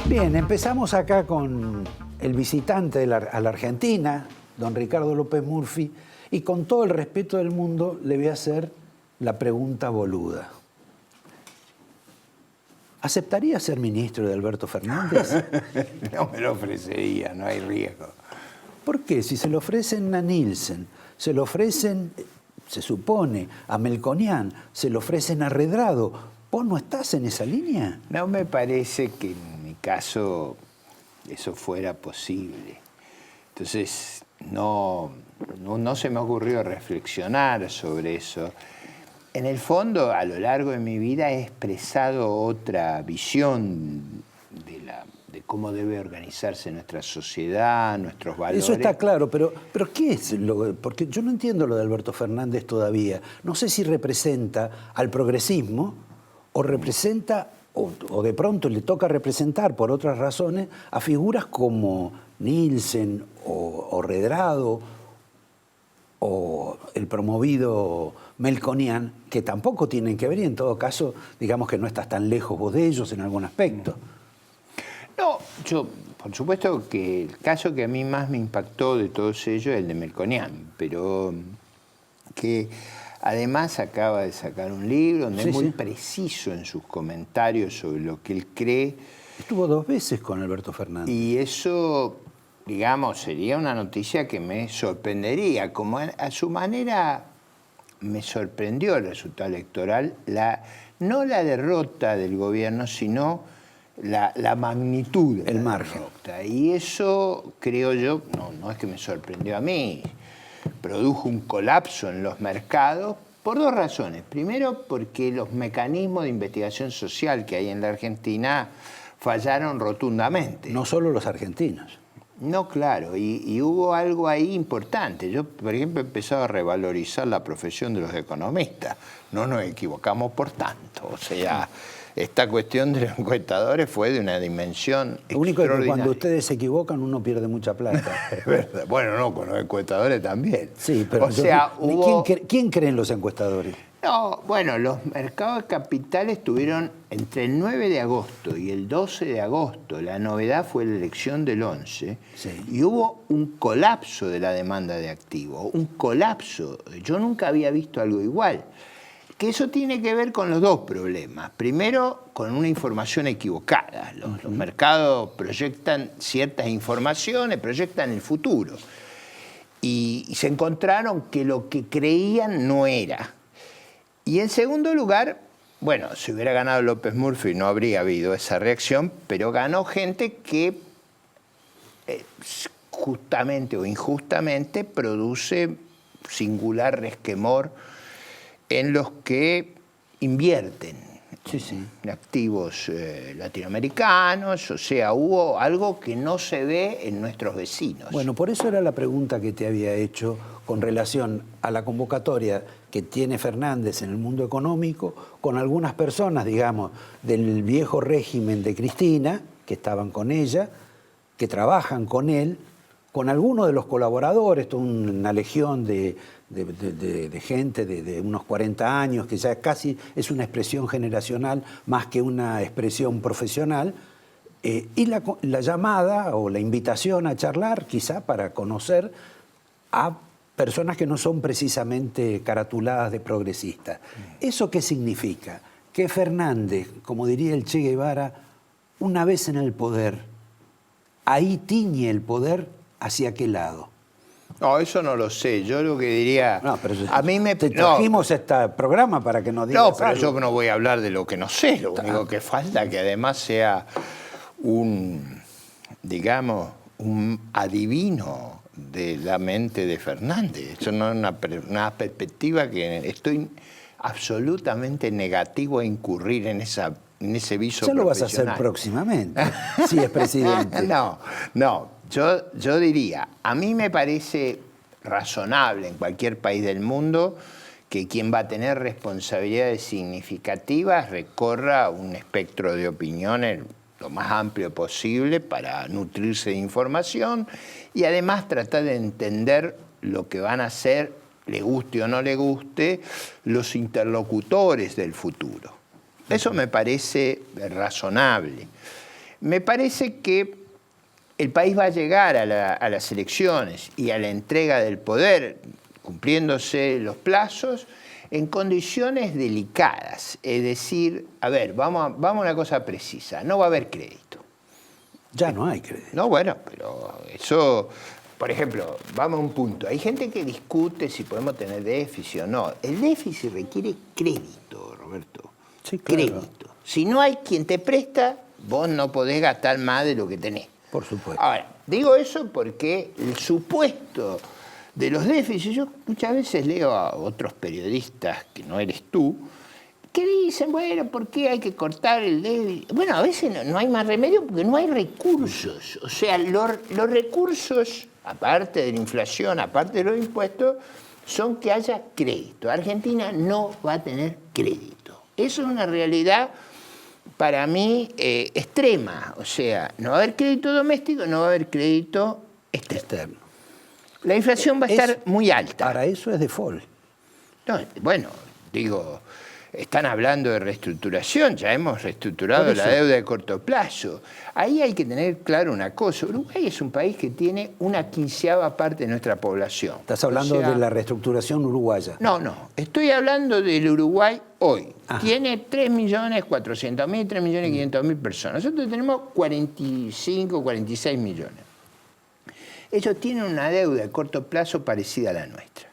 Bien, empezamos acá con el visitante a la Argentina, don Ricardo López Murphy, y con todo el respeto del mundo le voy a hacer la pregunta boluda. ¿Aceptaría ser ministro de Alberto Fernández? No me lo ofrecería, no hay riesgo. ¿Por qué? Si se lo ofrecen a Nielsen, se lo ofrecen, se supone, a Melconian, se lo ofrecen a Redrado, ¿vos no estás en esa línea? No me parece que en mi caso eso fuera posible. Entonces, no se me ocurrió reflexionar sobre eso. En el fondo, a lo largo de mi vida he expresado otra visión de cómo debe organizarse nuestra sociedad, nuestros valores. Eso está claro, pero ¿qué es lo? Porque yo no entiendo lo de Alberto Fernández todavía. No sé si representa al progresismo o representa, o de pronto le toca representar por otras razones, a figuras como Nielsen o Redrado o el promovido Melconian, que tampoco tienen que ver y en todo caso, digamos que no estás tan lejos vos de ellos en algún aspecto. No, yo, por supuesto que el caso que a mí más me impactó de todos ellos es el de Melconian, pero que además acaba de sacar un libro donde es muy preciso en sus comentarios sobre lo que él cree. Estuvo 2 veces con Alberto Fernández. Y eso, digamos, sería una noticia que me sorprendería. Como a su manera me sorprendió el resultado electoral, no la derrota del gobierno, sino la magnitud de el la margen. derrota. Y eso, creo yo, no es que me sorprendió a mí, produjo un colapso en los mercados por 2 razones. Primero, porque los mecanismos de investigación social que hay en la Argentina fallaron rotundamente. No solo los argentinos. No, claro, y hubo algo ahí importante. Yo, por ejemplo, he empezado a revalorizar la profesión de los economistas. No nos equivocamos por tanto. O sea, esta cuestión de los encuestadores fue de una dimensión extraordinaria. Lo único es que cuando ustedes se equivocan uno pierde mucha plata. Es verdad. Bueno, no, con los encuestadores también. Sí, pero o sea, ¿quién cree en los encuestadores? No, bueno, los mercados de capitales tuvieron entre el 9 de agosto y el 12 de agosto, la novedad fue la elección del 11, y hubo un colapso de la demanda de activos, un colapso. Yo nunca había visto algo igual. Que eso tiene que ver con los 2 problemas. Primero, con una información equivocada. Los mercados proyectan ciertas informaciones, proyectan el futuro. Y se encontraron que lo que creían no era. Y en segundo lugar, bueno, si hubiera ganado López Murphy no habría habido esa reacción, pero ganó gente que justamente o injustamente produce singular resquemor en los que invierten en activos latinoamericanos. O sea, hubo algo que no se ve en nuestros vecinos. Bueno, por eso era la pregunta que te había hecho con relación a la convocatoria que tiene Fernández en el mundo económico, con algunas personas, digamos, del viejo régimen de Cristina, que estaban con ella, que trabajan con él, con algunos de los colaboradores, toda una legión de gente de unos 40 años, que ya casi es una expresión generacional más que una expresión profesional, y la llamada o la invitación a charlar, quizá para conocer a personas que no son precisamente caratuladas de progresistas. ¿Eso qué significa? Que Fernández, como diría el Che Guevara, una vez en el poder, ahí tiñe el poder hacia qué lado. No, eso no lo sé. Yo lo que diría... No, pero a mí me trajimos este programa para que nos digas No, pero algo. yo no voy a hablar de lo que no sé. Lo único que falta que además sea digamos, un adivino de la mente de Fernández. Eso no es una perspectiva que estoy absolutamente negativo a incurrir en ese viso Ya lo vas a profesional. hacer próximamente, si es presidente. No. Yo diría, a mí me parece razonable en cualquier país del mundo que quien va a tener responsabilidades significativas recorra un espectro de opiniones lo más amplio posible para nutrirse de información y además tratar de entender lo que van a ser, le guste o no le guste, los interlocutores del futuro. Eso me parece razonable. Me parece que el país va a llegar a las elecciones y a la entrega del poder, cumpliéndose los plazos, en condiciones delicadas. Es decir, a ver, vamos a una cosa precisa, no va a haber crédito. Ya no hay crédito. No, bueno, pero eso, por ejemplo, vamos a un punto. Hay gente que discute si podemos tener déficit o no. El déficit requiere crédito, Roberto. Sí, claro. Crédito. Si no hay quien te presta, vos no podés gastar más de lo que tenés. Por supuesto. Ahora, digo eso porque el supuesto de los déficits, yo muchas veces leo a otros periodistas, que no eres tú, que dicen, bueno, ¿por qué hay que cortar el déficit? Bueno, a veces no hay más remedio porque no hay recursos. O sea, los recursos, aparte de la inflación, aparte de los impuestos, son que haya crédito. Argentina no va a tener crédito. Eso es una realidad para mí extrema. O sea, no va a haber crédito doméstico, no va a haber crédito externo. La inflación va a estar muy alta. Para eso es default. No, bueno, digo, están hablando de reestructuración, ya hemos reestructurado la deuda de corto plazo. Ahí hay que tener claro una cosa, Uruguay es un país que tiene una 1/15 parte de nuestra población. ¿Estás hablando de la reestructuración uruguaya? No, estoy hablando del Uruguay hoy. Ajá. Tiene 3.400.000, 3.500.000 personas. Nosotros tenemos 45, 46 millones. Ellos tienen una deuda de corto plazo parecida a la nuestra.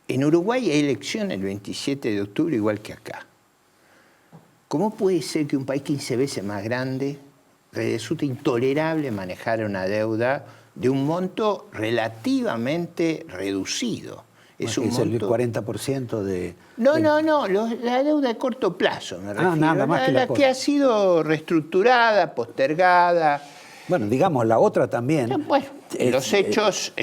En Uruguay hay elecciones el 27 de octubre, igual que acá. ¿Cómo puede ser que un país 15 veces más grande resulte intolerable manejar una deuda de un monto relativamente reducido? Es el 40% de... No, la deuda de corto plazo, me refiero. Nada más que la que ha sido reestructurada, postergada. Bueno, digamos, la otra también. Bueno, en los hechos,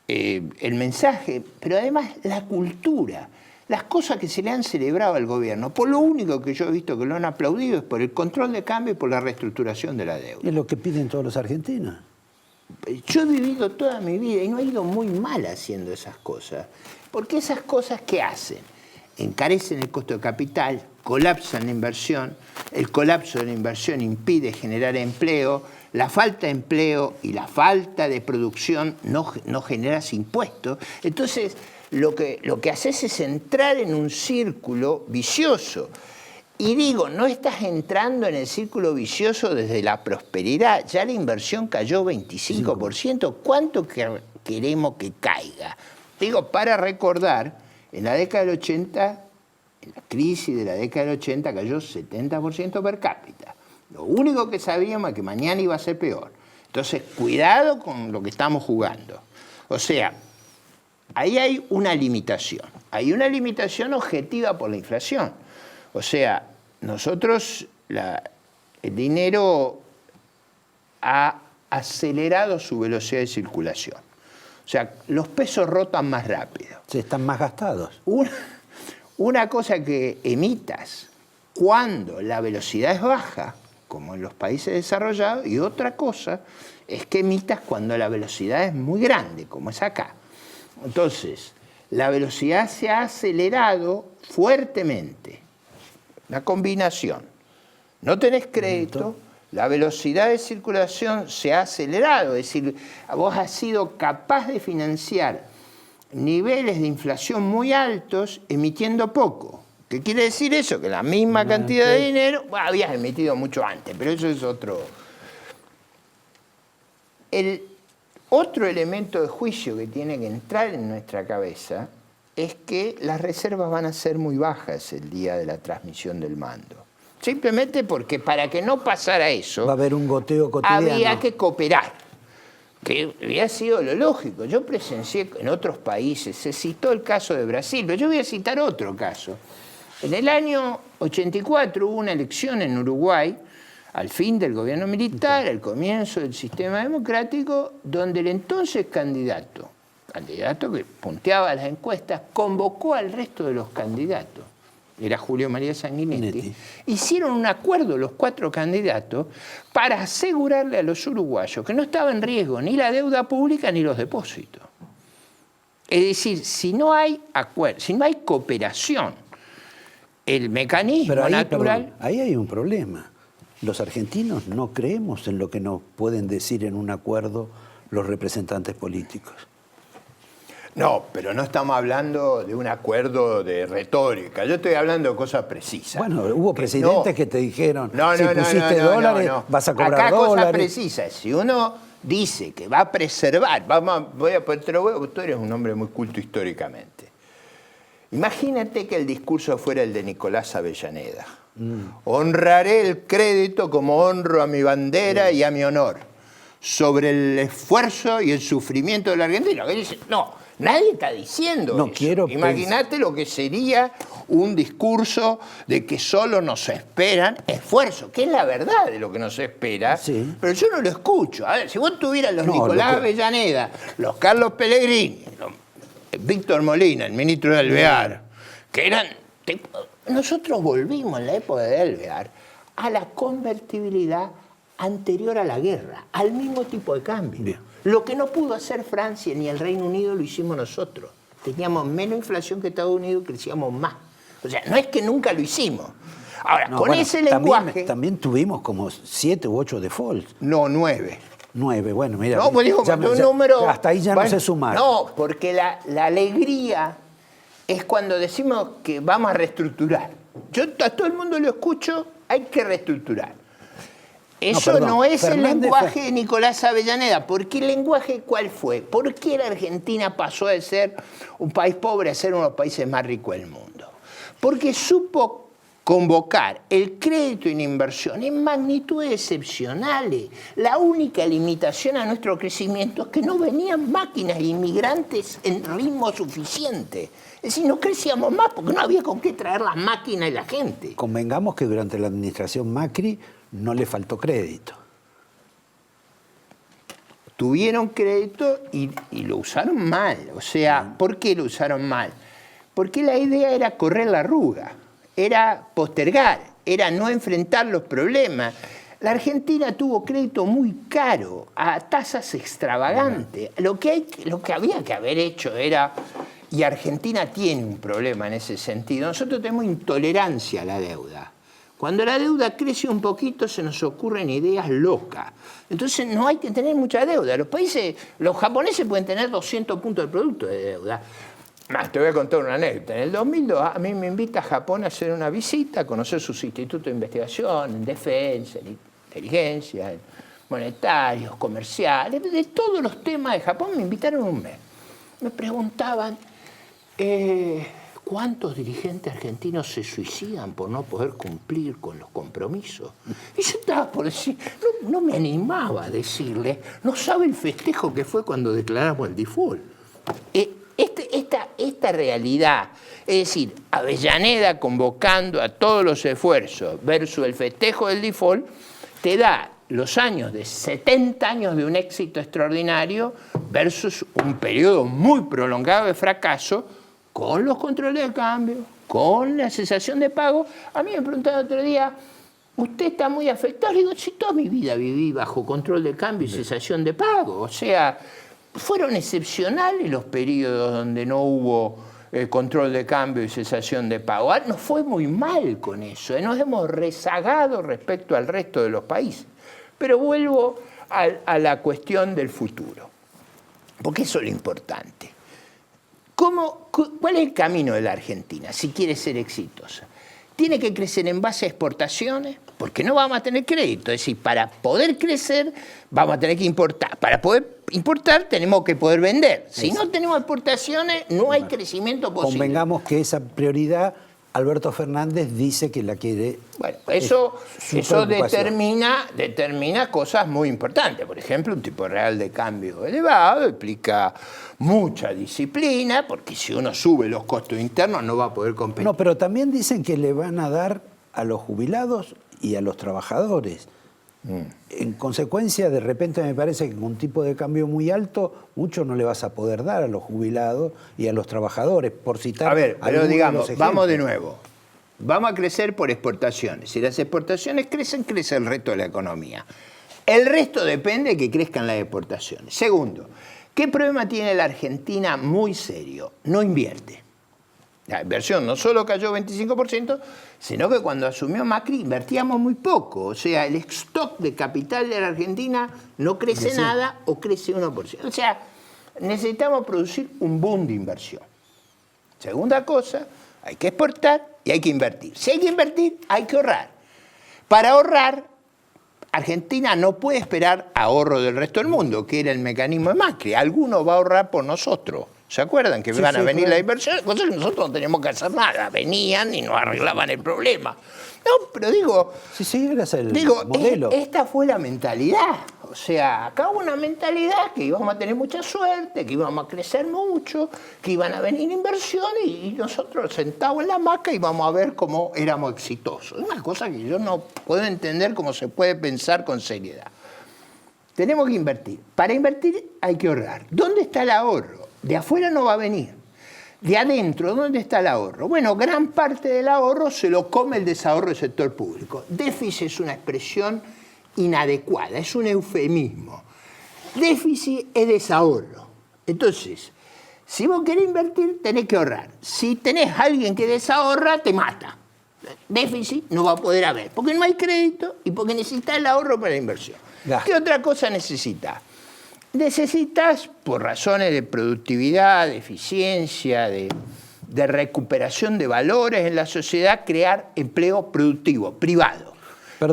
el mensaje, pero además la cultura, las cosas que se le han celebrado al gobierno. Por lo único que yo he visto que lo han aplaudido es por el control de cambio y por la reestructuración de la deuda. Es lo que piden todos los argentinos. Yo he vivido toda mi vida y no he ido muy mal haciendo esas cosas. Porque esas cosas, ¿qué hacen? Encarecen el costo de capital, colapsan la inversión, el colapso de la inversión impide generar empleo, la falta de empleo y la falta de producción no generas impuestos. Entonces, lo que haces es entrar en un círculo vicioso. Y digo, no estás entrando en el círculo vicioso desde la prosperidad. Ya la inversión cayó 25%. ¿Cuánto queremos que caiga? Digo, para recordar, en la década del 80, en la crisis de la década del 80, cayó 70% per cápita. Lo único que sabíamos es que mañana iba a ser peor. Entonces, cuidado con lo que estamos jugando. O sea, ahí hay una limitación. Hay una limitación objetiva por la inflación. O sea, nosotros, el dinero ha acelerado su velocidad de circulación. O sea, los pesos rotan más rápido. Se están más gastados. Una cosa que emitas cuando la velocidad es baja, como en los países desarrollados, y otra cosa es que emitas cuando la velocidad es muy grande, como es acá. Entonces, la velocidad se ha acelerado fuertemente. Una combinación. No tenés crédito, la velocidad de circulación se ha acelerado, es decir, vos has sido capaz de financiar niveles de inflación muy altos emitiendo poco. ¿Qué quiere decir eso? Que la misma cantidad de dinero, bueno, habías emitido mucho antes, pero eso es otro. El otro elemento de juicio que tiene que entrar en nuestra cabeza es que las reservas van a ser muy bajas el día de la transmisión del mando. Simplemente porque para que no pasara eso, va a haber un goteo cotidiano. Había que cooperar, que había sido lo lógico. Yo presencié en otros países, se citó el caso de Brasil, pero yo voy a citar otro caso. En el año 84 hubo una elección en Uruguay, al fin del gobierno militar, al comienzo del sistema democrático, donde el entonces candidato que punteaba las encuestas, convocó al resto de los candidatos. Era Julio María Sanguinetti. Hicieron un acuerdo los 4 candidatos para asegurarle a los uruguayos que no estaba en riesgo ni la deuda pública ni los depósitos. Es decir, si no hay acuerdo, si no hay cooperación el mecanismo Pero ahí, natural. perdón, ahí hay un problema. Los argentinos no creemos en lo que nos pueden decir en un acuerdo los representantes políticos. No, pero no estamos hablando de un acuerdo de retórica. Yo estoy hablando de cosas precisas. Bueno, hubo presidentes que te dijeron, si pusiste no, dólares, vas a cobrar acá dólares. Cosas precisas. Si uno dice que va a preservar, tú eres un hombre muy culto históricamente. Imagínate que el discurso fuera el de Nicolás Avellaneda. Honraré el crédito como honro a mi bandera y a mi honor, sobre el esfuerzo y el sufrimiento de la Argentina. Que dice, no, nadie está diciendo eso. Imagínate lo que sería un discurso de que solo nos esperan esfuerzo, que es la verdad de lo que nos espera, sí. Pero yo no lo escucho. A ver, si vos tuvieras los Nicolás Avellaneda, los Carlos Pellegrini, Víctor Molina, el ministro de Alvear, que eran... Nosotros volvimos en la época de Alvear a la convertibilidad anterior a la guerra, al mismo tipo de cambio. Bien. Lo que no pudo hacer Francia ni el Reino Unido lo hicimos nosotros. Teníamos menos inflación que Estados Unidos, crecíamos más. O sea, no es que nunca lo hicimos. Ahora, ese lenguaje... También tuvimos como 7 u 8 defaults. No, 9. 9, bueno, mira. No, pues digo, un número... Hasta ahí ya no se sumaron. No, porque la alegría es cuando decimos que vamos a reestructurar. Yo a todo el mundo lo escucho, hay que reestructurar. Eso no es el lenguaje de Nicolás Avellaneda. ¿Por qué el lenguaje cuál fue? ¿Por qué la Argentina pasó de ser un país pobre a ser uno de los países más ricos del mundo? Porque supo convocar el crédito en inversión en magnitudes excepcionales. La única limitación a nuestro crecimiento es que no venían máquinas e inmigrantes en ritmo suficiente. Es decir, no crecíamos más porque no había con qué traer las máquinas y la gente. Convengamos que durante la administración Macri no le faltó crédito. Tuvieron crédito y lo usaron mal. O sea, ¿por qué lo usaron mal? Porque la idea era correr la arruga, era postergar, era no enfrentar los problemas. La Argentina tuvo crédito muy caro, a tasas extravagantes. Lo que había que haber hecho era... Y Argentina tiene un problema en ese sentido. Nosotros tenemos intolerancia a la deuda. Cuando la deuda crece un poquito se nos ocurren ideas locas. Entonces no hay que tener mucha deuda. Los japoneses pueden tener 200 puntos de producto de deuda. Más, te voy a contar una anécdota. En el 2002 a mí me invita a Japón a hacer una visita, a conocer sus institutos de investigación, en defensa, en inteligencia, en monetarios, comerciales, de todos los temas de Japón me invitaron un mes. Me preguntaban... ¿cuántos dirigentes argentinos se suicidan por no poder cumplir con los compromisos? Y yo estaba por decir, no me animaba a decirle, no sabe el festejo que fue cuando declaramos el default. Esta realidad, es decir, Avellaneda convocando a todos los esfuerzos versus el festejo del default, te da los años de 70 años de un éxito extraordinario versus un periodo muy prolongado de fracaso, con los controles de cambio, con la cesación de pago. A mí me preguntaron otro día, ¿usted está muy afectado? Le digo, si toda mi vida viví bajo control de cambio y cesación de pago. O sea, fueron excepcionales los periodos donde no hubo control de cambio y cesación de pago. Nos fue muy mal con eso, nos hemos rezagado respecto al resto de los países. Pero vuelvo a la cuestión del futuro, porque eso es lo importante. ¿Cuál es el camino de la Argentina si quiere ser exitosa? Tiene que crecer en base a exportaciones, porque no vamos a tener crédito. Es decir, para poder crecer vamos a tener que importar. Para poder importar tenemos que poder vender. Si no tenemos exportaciones, no hay crecimiento posible. Convengamos que esa prioridad Alberto Fernández dice que la quiere. Bueno, eso determina cosas muy importantes. Por ejemplo, un tipo real de cambio elevado implica mucha disciplina, porque si uno sube los costos internos no va a poder competir. No, pero también dicen que le van a dar a los jubilados y a los trabajadores. En consecuencia, de repente me parece que con un tipo de cambio muy alto, mucho no le vas a poder dar a los jubilados y a los trabajadores, por citar. A ver, pero digamos, vamos de nuevo. Vamos a crecer por exportaciones. Si las exportaciones crecen, crece el resto de la economía. El resto depende de que crezcan las exportaciones. Segundo, ¿qué problema tiene la Argentina muy serio? No invierte. La inversión no solo cayó 25%, sino que cuando asumió Macri invertíamos muy poco. O sea, el stock de capital de la Argentina no crece nada o crece 1%. O sea, necesitamos producir un boom de inversión. Segunda cosa, hay que exportar y hay que invertir. Si hay que invertir, hay que ahorrar. Para ahorrar, Argentina no puede esperar ahorro del resto del mundo, que era el mecanismo de Macri. Alguno va a ahorrar por nosotros. ¿Se acuerdan? Que van a venir las inversiones, cosas que nosotros no teníamos que hacer nada. Venían y nos arreglaban el problema. No, pero digo... Sí, era el modelo. Esta fue la mentalidad. O sea, acá hubo una mentalidad que íbamos a tener mucha suerte, que íbamos a crecer mucho, que iban a venir inversiones y nosotros sentados en la hamaca íbamos a ver cómo éramos exitosos. Es una cosa que yo no puedo entender cómo se puede pensar con seriedad. Tenemos que invertir. Para invertir hay que ahorrar. ¿Dónde está el ahorro? De afuera no va a venir. De adentro, ¿dónde está el ahorro? Bueno, gran parte del ahorro se lo come el desahorro del sector público. Déficit es una expresión inadecuada, es un eufemismo. Déficit es desahorro. Entonces, si vos querés invertir, tenés que ahorrar. Si tenés a alguien que desahorra, te mata. Déficit no va a poder haber, porque no hay crédito y porque necesitas el ahorro para la inversión. ¿Qué otra cosa necesitas? Necesitas, por razones de productividad, de eficiencia, de recuperación de valores en la sociedad, crear empleo productivo, privado,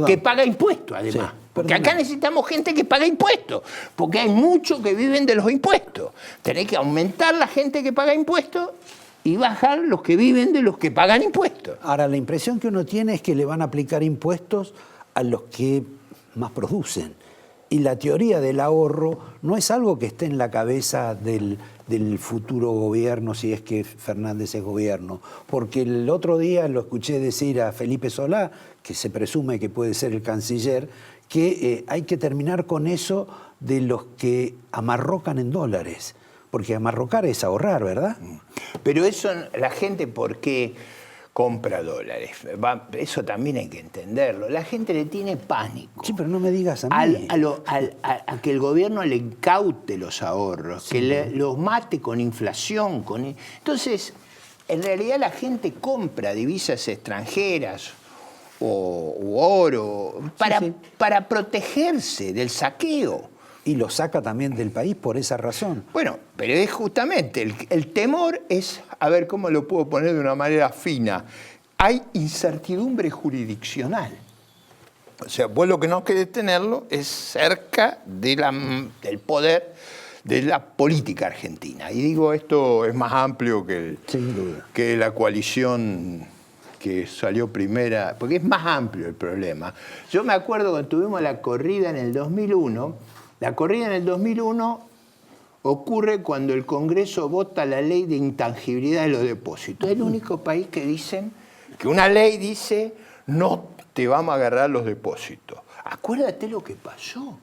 que paga impuestos además. Porque acá necesitamos gente que paga impuestos, porque hay muchos que viven de los impuestos. Tenés que aumentar la gente que paga impuestos y bajar los que viven de los que pagan impuestos. Ahora, la impresión que uno tiene es que le van a aplicar impuestos a los que más producen. Y la teoría del ahorro no es algo que esté en la cabeza del futuro gobierno, si es que Fernández es gobierno. Porque el otro día lo escuché decir a Felipe Solá, que se presume que puede ser el canciller, que hay que terminar con eso de los que amarrocan en dólares. Porque amarrocar es ahorrar, ¿verdad? Pero eso, la gente, ¿por qué compra dólares? Eso también hay que entenderlo. La gente le tiene pánico. Sí, pero no me digas a mí. A que el gobierno le incaute los ahorros, sí, que los mate con inflación. Entonces, en realidad la gente compra divisas extranjeras u oro para protegerse del saqueo. Y lo saca también del país por esa razón. Bueno, pero es justamente, el temor es, a ver cómo lo puedo poner de una manera fina, hay incertidumbre jurisdiccional. O sea, vos lo que no querés tenerlo es cerca del poder de la política argentina. Y digo, esto es más amplio que la coalición que salió primera, porque es más amplio el problema. Yo me acuerdo cuando tuvimos la corrida en el 2001, la corrida en el 2001 ocurre cuando el Congreso vota la ley de intangibilidad de los depósitos. Es el único país que dicen que una ley dice no te vamos a agarrar los depósitos. Acuérdate lo que pasó.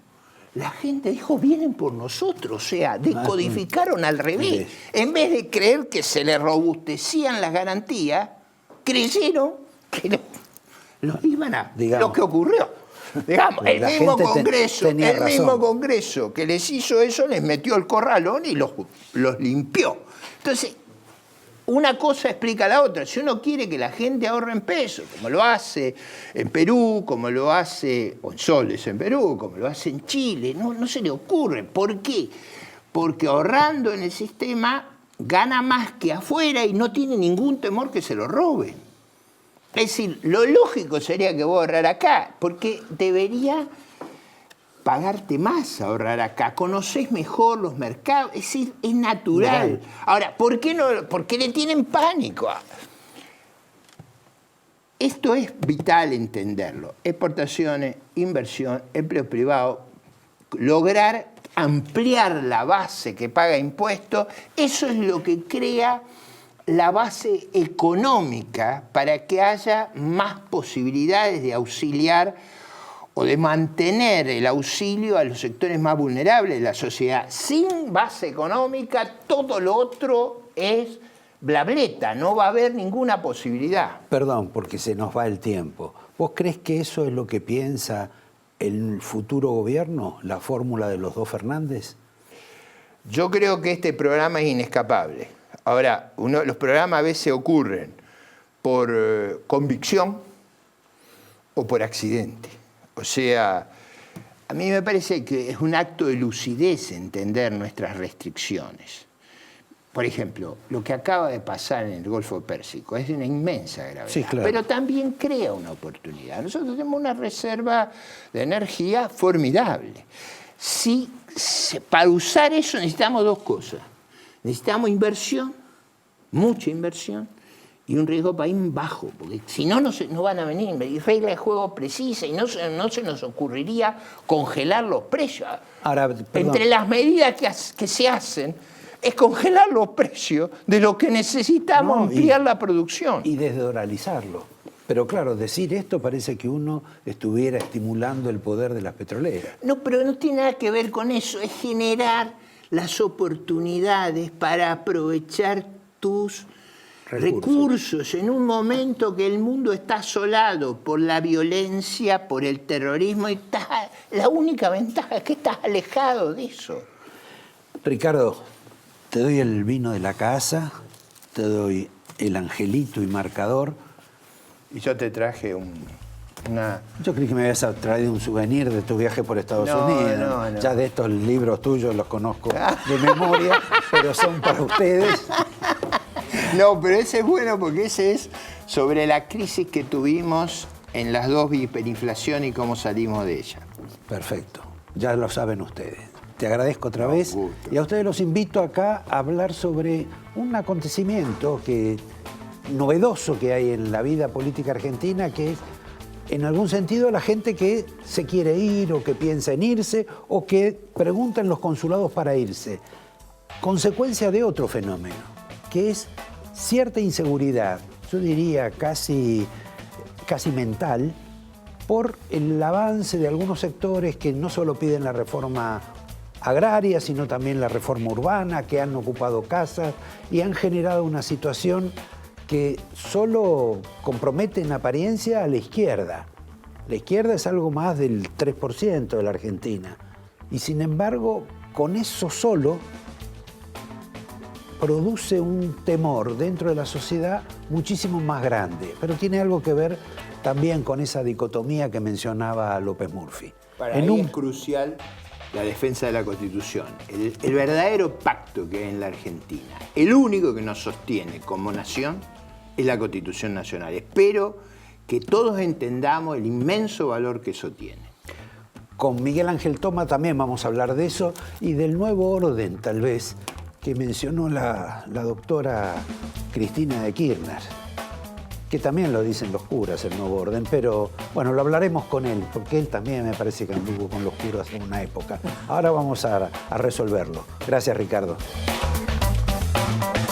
La gente dijo, vienen por nosotros, o sea, decodificaron al revés. En vez de creer que se les robustecían las garantías, creyeron que los iban a... Lo que ocurrió. Digamos, el mismo Congreso que les hizo eso, les metió el corralón y los limpió. Entonces, una cosa explica la otra. Si uno quiere que la gente ahorre en pesos, como lo hace en Perú, como lo hace, o en soles en Perú, como lo hace en Chile, no se le ocurre. ¿Por qué? Porque ahorrando en el sistema gana más que afuera y no tiene ningún temor que se lo roben. Es decir, lo lógico sería que vos ahorrar acá, porque debería pagarte más ahorrar acá. Conocés mejor los mercados, es decir, es natural. Ahora, ¿por qué le tienen pánico? Esto es vital entenderlo. Exportaciones, inversión, empleo privado, lograr ampliar la base que paga impuestos, eso es lo que crea la base económica para que haya más posibilidades de auxiliar o de mantener el auxilio a los sectores más vulnerables de la sociedad. Sin base económica, todo lo otro es blableta, no va a haber ninguna posibilidad. Perdón, porque se nos va el tiempo. ¿Vos crees que eso es lo que piensa el futuro gobierno, la fórmula de los dos Fernández? Yo creo que este programa es inescapable. Ahora, los programas a veces ocurren por convicción o por accidente. O sea, a mí me parece que es un acto de lucidez entender nuestras restricciones. Por ejemplo, lo que acaba de pasar en el Golfo Pérsico es de una inmensa gravedad, sí, claro, pero también crea una oportunidad. Nosotros tenemos una reserva de energía formidable. Para usar eso necesitamos dos cosas. Necesitamos inversión, mucha inversión, y un riesgo país bajo, porque si no, no van a venir. Y regla de juego precisa, y no se nos ocurriría congelar los precios. Ahora, entre las medidas que se hacen es congelar los precios de lo que necesitamos ampliar la producción. Y desdolarizarlo. Pero claro, decir esto parece que uno estuviera estimulando el poder de las petroleras. No, pero no tiene nada que ver con eso. Es generar las oportunidades para aprovechar tus recursos en un momento que el mundo está asolado por la violencia, por el terrorismo, y la única ventaja es que estás alejado de eso. Ricardo, te doy el vino de la casa, te doy el angelito y marcador. Y yo te traje una... Yo creí que me habías traído un souvenir de tu viaje por Estados Unidos. No. Ya de estos libros tuyos los conozco de memoria, pero son para ustedes. No, pero ese es bueno porque ese es sobre la crisis que tuvimos en las dos hiperinflación y cómo salimos de ella. Perfecto, ya lo saben ustedes. Te agradezco otra vez gusto. Y a ustedes los invito acá a hablar sobre un acontecimiento novedoso que hay en la vida política argentina, que es en algún sentido la gente que se quiere ir o que piensa en irse o que pregunta en los consulados para irse. Consecuencia de otro fenómeno, que es cierta inseguridad, yo diría casi mental, por el avance de algunos sectores que no solo piden la reforma agraria, sino también la reforma urbana, que han ocupado casas y han generado una situación que solo compromete en apariencia a la izquierda. La izquierda es algo más del 3% de la Argentina. Y sin embargo, con eso solo produce un temor dentro de la sociedad muchísimo más grande. Pero tiene algo que ver también con esa dicotomía que mencionaba López Murphy. Para mí es crucial la defensa de la Constitución, el verdadero pacto que hay en la Argentina. El único que nos sostiene como nación es la Constitución Nacional. Espero que todos entendamos el inmenso valor que eso tiene. Con Miguel Ángel Toma también vamos a hablar de eso y del nuevo orden, tal vez, que mencionó la doctora Cristina de Kirchner, que también lo dicen los curas, el nuevo orden, pero bueno, lo hablaremos con él, porque él también me parece que anduvo con los curas en una época. Ahora vamos a resolverlo. Gracias, Ricardo.